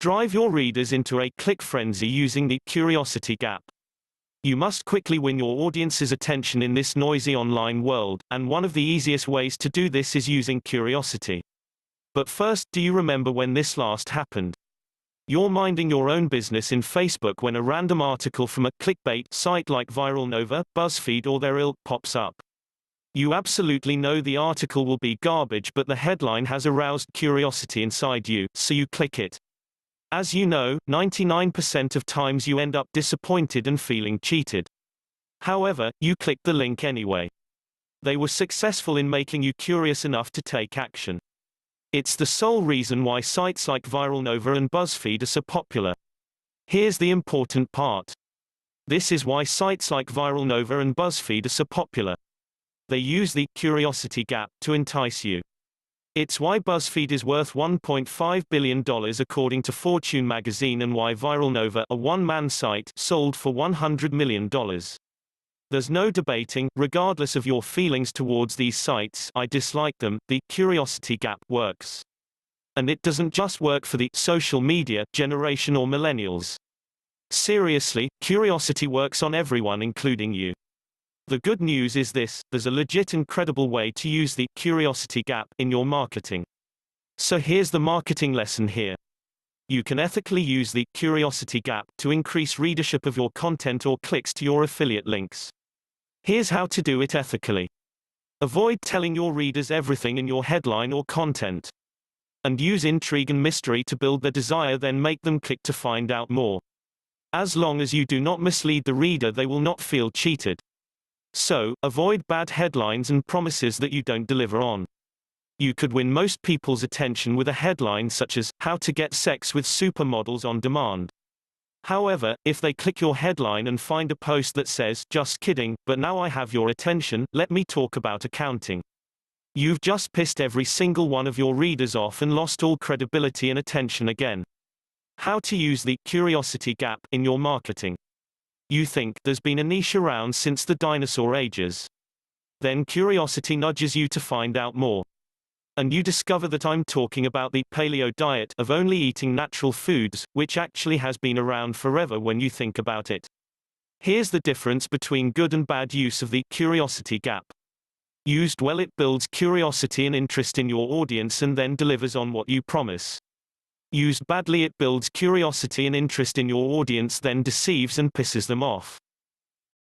Drive your readers into a click frenzy using the curiosity gap. You must quickly win your audience's attention in this noisy online world, and one of the easiest ways to do this is using curiosity. But first, do you remember when this last happened? You're minding your own business in Facebook when a random article from a clickbait site like Viral Nova, BuzzFeed or their ilk pops up. You absolutely know the article will be garbage, but the headline has aroused curiosity inside you, so you click it. As you know, 99% of times you end up disappointed and feeling cheated. However, you click the link anyway. They were successful in making you curious enough to take action. It's the sole reason why sites like Viral Nova and BuzzFeed are so popular. Here's the important part. This is why sites like Viral Nova and BuzzFeed are so popular. They use the curiosity gap to entice you. It's why BuzzFeed is worth $1.5 billion according to Fortune magazine, and why Viral Nova, a one-man site, sold for $100 million. There's no debating, regardless of your feelings towards these sites, I dislike them, the curiosity gap works. And it doesn't just work for the social media generation or millennials. Seriously, curiosity works on everyone, including you. The good news is this: there's a legit and credible way to use the curiosity gap in your marketing. So here's the marketing lesson here. You can ethically use the curiosity gap to increase readership of your content or clicks to your affiliate links. Here's how to do it ethically. Avoid telling your readers everything in your headline or content. And use intrigue and mystery to build their desire, then make them click to find out more. As long as you do not mislead the reader, they will not feel cheated. So, avoid bad headlines and promises that you don't deliver on. You could win most people's attention with a headline such as, "How to get sex with supermodels on demand." However, if they click your headline and find a post that says, "Just kidding, but now I have your attention, let me talk about accounting," you've just pissed every single one of your readers off and lost all credibility and attention again. How to use the curiosity gap in your marketing. You think there's been a niche around since the dinosaur ages. Then curiosity nudges you to find out more. And you discover that I'm talking about the paleo diet of only eating natural foods, which actually has been around forever when you think about it. Here's the difference between good and bad use of the curiosity gap. Used well, it builds curiosity and interest in your audience and then delivers on what you promise. Used badly, it builds curiosity and interest in your audience, then deceives and pisses them off.